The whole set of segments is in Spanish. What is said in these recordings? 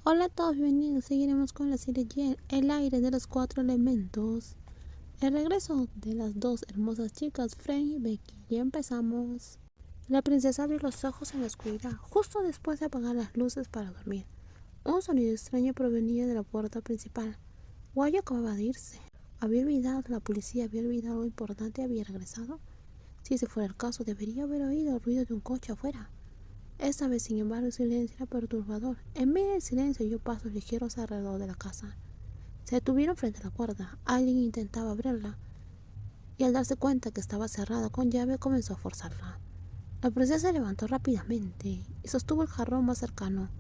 Hola a todos, bienvenidos. Seguiremos con la serie El aire de los cuatro elementos. El regreso de las dos hermosas chicas, Fran y Becky. Y empezamos. La princesa abrió los ojos en la oscuridad, justo después de apagar las luces para dormir. Un sonido extraño provenía de la puerta principal. Guayo acababa de irse. ¿Había olvidado la policía? ¿Había olvidado algo importante? ¿Había regresado? Si ese fuera el caso, debería haber oído el ruido de un coche afuera. Esta vez, sin embargo, el silencio era perturbador. En medio del silencio oyó pasos ligeros alrededor de la casa. Se detuvieron frente a la puerta. Alguien intentaba abrirla, y al darse cuenta que estaba cerrada con llave, comenzó a forzarla. La princesa se levantó rápidamente y sostuvo el jarrón más cercano,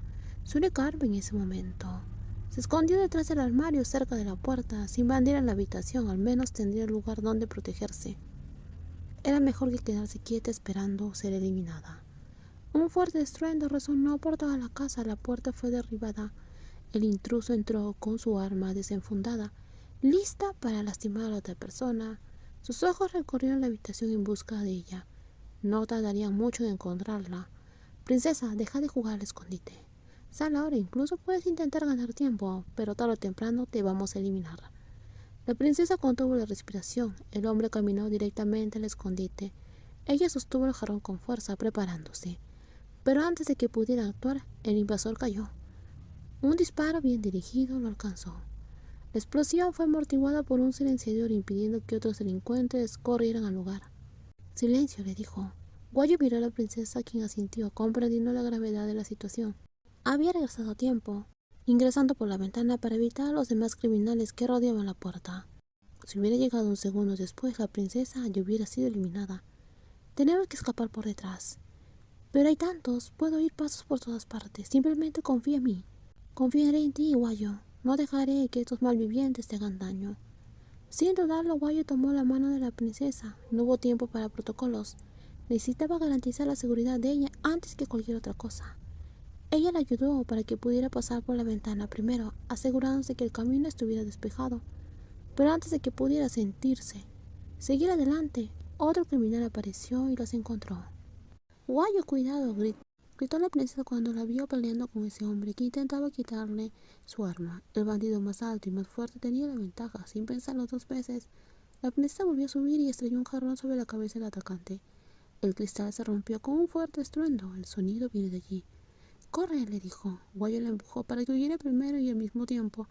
su única arma en ese momento. Se escondió detrás del armario cerca de la puerta. Sin bandir en la habitación, al menos tendría lugar donde protegerse. Era mejor que quedarse quieta esperando ser eliminada. Un fuerte estruendo resonó por toda la casa. La puerta fue derribada. El intruso entró con su arma desenfundada, lista para lastimar a la otra persona. Sus ojos recorrieron la habitación en busca de ella. No tardarían mucho en encontrarla. Princesa, deja de jugar al escondite. Sal ahora, incluso puedes intentar ganar tiempo, pero tarde o temprano te vamos a eliminar. La princesa contuvo la respiración. El hombre caminó directamente al escondite. Ella sostuvo el jarrón con fuerza, preparándose. Pero antes de que pudiera actuar, el invasor cayó. Un disparo bien dirigido lo alcanzó. La explosión fue amortiguada por un silenciador, impidiendo que otros delincuentes corrieran al lugar. Silencio, le dijo. Guayo miró a la princesa, quien asintió, comprendiendo la gravedad de la situación. Había regresado a tiempo, ingresando por la ventana para evitar a los demás criminales que rodeaban la puerta. Si hubiera llegado un segundo después, la princesa ya hubiera sido eliminada. Tenemos que escapar por detrás. Pero hay tantos, puedo oír pasos por todas partes. Simplemente confía en mí. Confiaré en ti, Guayo. No dejaré que estos malvivientes te hagan daño. Sin dudarlo, Guayo tomó la mano de la princesa. No hubo tiempo para protocolos. Necesitaba garantizar la seguridad de ella antes que cualquier otra cosa. Ella la ayudó para que pudiera pasar por la ventana primero, asegurándose que el camino estuviera despejado. Pero antes de que pudiera seguir adelante, otro criminal apareció y los encontró. Guayo, cuidado, gritó la princesa cuando la vio peleando con ese hombre que intentaba quitarle su arma. El bandido más alto y más fuerte tenía la ventaja. Sin pensarlo dos veces, la princesa volvió a subir y estrelló un jarrón sobre la cabeza del atacante. El cristal se rompió con un fuerte estruendo. El sonido viene de allí. Corre, le dijo. Guayo la empujó para que huyera primero y al mismo tiempo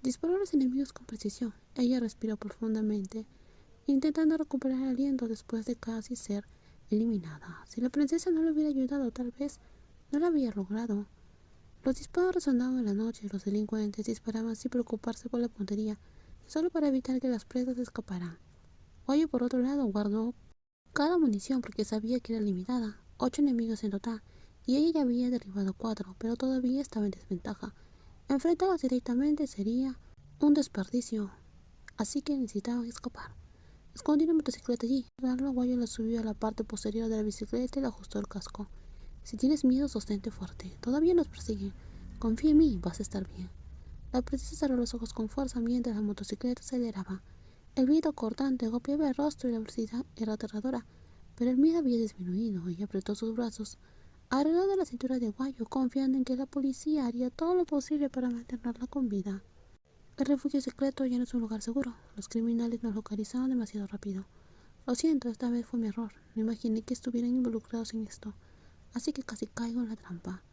disparó a los enemigos con precisión. Ella respiró profundamente, intentando recuperar el aliento después de casi ser eliminada. Si la princesa no le hubiera ayudado, tal vez no lo había logrado. Los disparos resonaban en la noche. Los delincuentes disparaban sin preocuparse por la puntería, solo para evitar que las presas escaparan. Guayo, por otro lado, guardó cada munición porque sabía que era limitada. 8 enemigos en total, y ella ya había derribado 4, pero todavía estaba en desventaja. Enfrentarlos directamente sería un desperdicio, así que necesitaban escapar. Escondí una motocicleta allí. Darlo, Guayo la subió a la parte posterior de la bicicleta y le ajustó el casco. Si tienes miedo, sostente fuerte. Todavía nos persiguen. Confía en mí, vas a estar bien. La princesa cerró los ojos con fuerza mientras la motocicleta aceleraba. El viento cortante golpeaba el rostro y la velocidad era aterradora, pero el miedo había disminuido. Ella apretó sus brazos alrededor de la cintura de Guayo, confiando en que la policía haría todo lo posible para mantenerla con vida. El refugio secreto ya no es un lugar seguro. Los criminales nos localizaron demasiado rápido. Lo siento, esta vez fue mi error. No imaginé que estuvieran involucrados en esto, así que casi caigo en la trampa.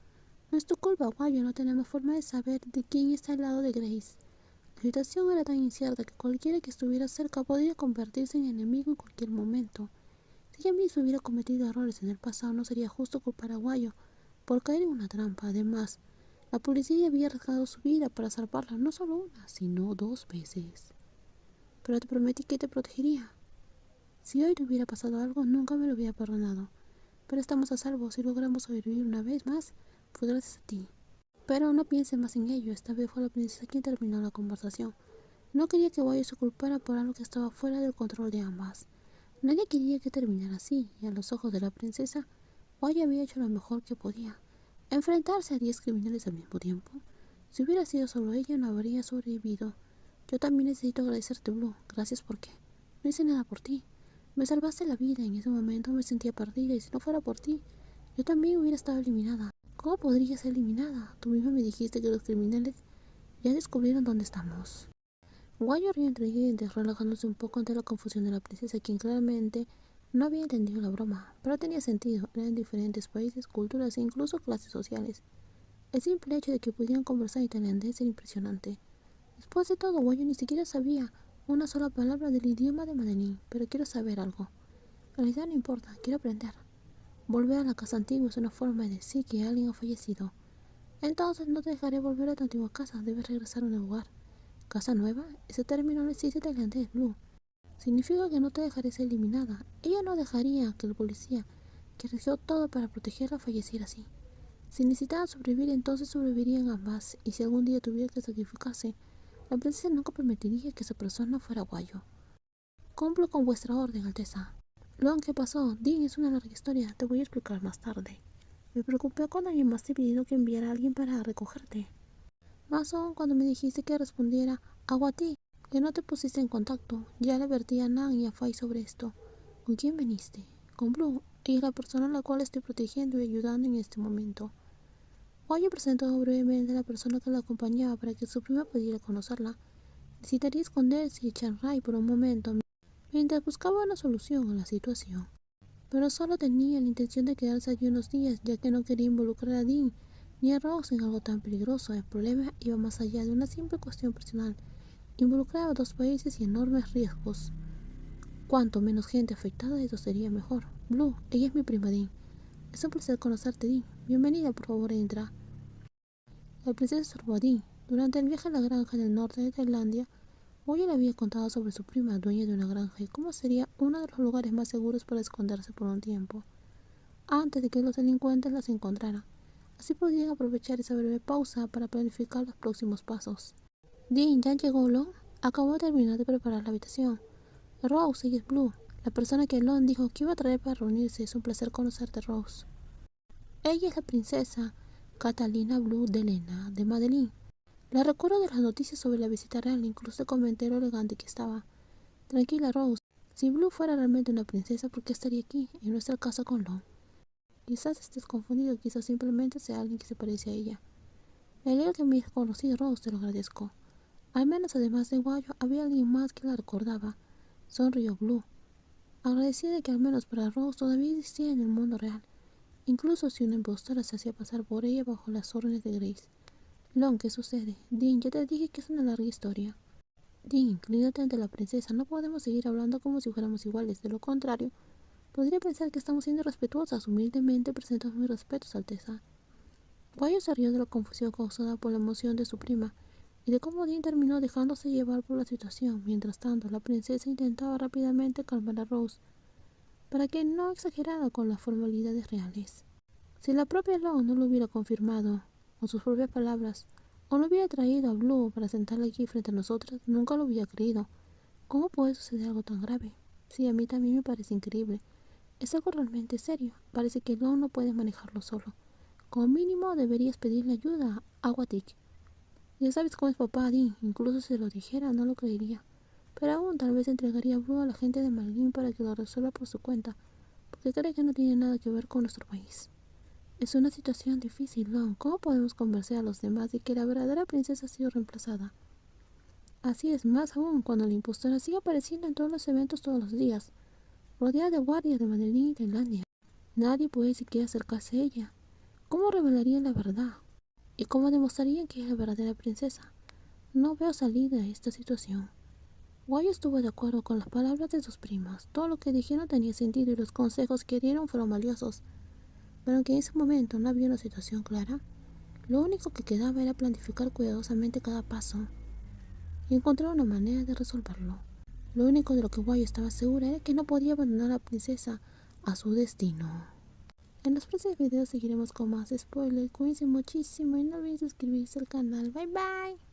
No es tu culpa, Guayo. No tenemos forma de saber de quién está al lado de Grace. La situación era tan incierta que cualquiera que estuviera cerca podría convertirse en enemigo en cualquier momento. Si ella misma hubiera cometido errores en el pasado, no sería justo culpar a Guayo por caer en una trampa. Además, la policía había arriesgado su vida para salvarla no solo una, sino 2 veces. Pero te prometí que te protegería. Si hoy te hubiera pasado algo, nunca me lo hubiera perdonado. Pero estamos a salvo. Si logramos sobrevivir una vez más, fue gracias a ti. Pero no pienses más en ello. Esta vez fue la princesa quien terminó la conversación. No quería que Guayo se culpara por algo que estaba fuera del control de ambas. Nadie quería que terminara así, y a los ojos de la princesa, Guayo había hecho lo mejor que podía. Enfrentarse a 10 criminales al mismo tiempo. Si hubiera sido solo ella, no habría sobrevivido. Yo también necesito agradecerte, Blue. Gracias porque no hice nada por ti. Me salvaste la vida. En ese momento me sentía perdida, y si no fuera por ti, yo también hubiera estado eliminada. ¿Cómo podría ser eliminada? Tú misma me dijiste que los criminales ya descubrieron dónde estamos. Guayo rió entre dientes, relajándose un poco ante la confusión de la princesa, quien claramente no había entendido la broma, pero tenía sentido. Eran diferentes países, culturas e incluso clases sociales. El simple hecho de que pudieran conversar en tailandés era impresionante. Después de todo, Guayo ni siquiera sabía una sola palabra del idioma de Madeline, pero quiero saber algo. En realidad no importa, quiero aprender. Volver a la casa antigua es una forma de decir que alguien ha fallecido. Entonces no te dejaré volver a tu antigua casa, debes regresar a un lugar. ¿Casa nueva? Ese término no existe en tailandés, Blue. Significa que no te dejaré ser eliminada. Ella no dejaría que el policía, que arriesgó todo para protegerla, falleciera así. Si necesitaban sobrevivir, entonces sobrevivirían ambas, y si algún día tuviera que sacrificarse, la princesa nunca permitiría que esa persona fuera Guayo. Cumplo con vuestra orden, Alteza. Lo que pasó, Dean, es una larga historia, te voy a explicar más tarde. Me preocupé cuando me llamaste pidiendo que enviara a alguien para recogerte. Más aún cuando me dijiste que respondiera a ti, que no te pusiste en contacto. Ya le advertí a Nan y a Fai sobre esto. ¿Con quién viniste? Con Blue. Ella es la persona a la cual estoy protegiendo y ayudando en este momento. Guayo presentó brevemente a la persona que la acompañaba para que su prima pudiera conocerla. Necesitaría esconderse y echar Ray por un momento mientras buscaba una solución a la situación. Pero solo tenía la intención de quedarse allí unos días, ya que no quería involucrar a Dean ni a Rose en algo tan peligroso. El problema iba más allá de una simple cuestión personal. Involucraba a dos países y enormes riesgos. Cuanto menos gente afectada, eso sería mejor. Blue, ella es mi prima Dean. Es un placer conocerte, Dean. Bienvenida, por favor, entra. La princesa observó a Dean. Durante el viaje a la granja en el norte de Tailandia, Moya le había contado sobre su prima, dueña de una granja, y cómo sería uno de los lugares más seguros para esconderse por un tiempo, antes de que los delincuentes las encontraran. Así podían aprovechar esa breve pausa para planificar los próximos pasos. Dean, ¿ya llegó Lon? Acabó de terminar de preparar la habitación. Rose, ella es Blue, la persona que Lon dijo que iba a traer para reunirse. Es un placer conocerte, Rose. Ella es la princesa Catalina Blue de Elena, de Madeline. La recuerdo de las noticias sobre la visita real, incluso comenté lo elegante que estaba. Tranquila, Rose. Si Blue fuera realmente una princesa, ¿por qué estaría aquí, en nuestra casa con Lon? Quizás estés confundido, quizás simplemente sea alguien que se parece a ella. Me alegro que me hayas conocido, Rose, te lo agradezco. Al menos además de Guayo, había alguien más que la recordaba. Sonrió Blue, agradecida de que al menos para Rose todavía existía en el mundo real, incluso si una impostora se hacía pasar por ella bajo las órdenes de Grace. Lon, ¿qué sucede? Dean, ya te dije que es una larga historia. Dean, inclínate ante la princesa. No podemos seguir hablando como si fuéramos iguales. De lo contrario, podría pensar que estamos siendo respetuosas. Humildemente presento mis respetos, Alteza. Guayo se rió de la confusión causada por la emoción de su prima y de cómo Dean terminó dejándose llevar por la situación. Mientras tanto, la princesa intentaba rápidamente calmar a Rose para que no exagerara con las formalidades reales. Si la propia Lon no lo hubiera confirmado con sus propias palabras, o no hubiera traído a Blue para sentarla aquí frente a nosotras, nunca lo hubiera creído. ¿Cómo puede suceder algo tan grave? Sí, a mí también me parece increíble. Es algo realmente serio. Parece que Lon no puede manejarlo solo. Como mínimo deberías pedirle ayuda a Watik. Ya sabes cómo es papá, Dean. Incluso si lo dijera, no lo creería. Pero aún tal vez entregaría a Blue a la gente de Marlene para que lo resuelva por su cuenta, porque cree que no tiene nada que ver con nuestro país. Es una situación difícil, Lon. ¿Cómo podemos convencer a los demás de que la verdadera princesa ha sido reemplazada? Así es, más aún cuando la impostora sigue apareciendo en todos los eventos todos los días, rodeada de guardias de Madeline y Tailandia. Nadie puede siquiera acercarse a ella. ¿Cómo revelarían la verdad? ¿Y cómo demostrarían que es la verdadera princesa? No veo salida a esta situación. Guay estuvo de acuerdo con las palabras de sus primas. Todo lo que dijeron tenía sentido y los consejos que dieron fueron valiosos. Pero aunque en ese momento no había una situación clara, lo único que quedaba era planificar cuidadosamente cada paso y encontrar una manera de resolverlo. Lo único de lo que Guay estaba segura era que no podía abandonar a la princesa a su destino. En los próximos videos seguiremos con más spoilers. Cuídense muchísimo y no olviden suscribirse al canal. Bye bye.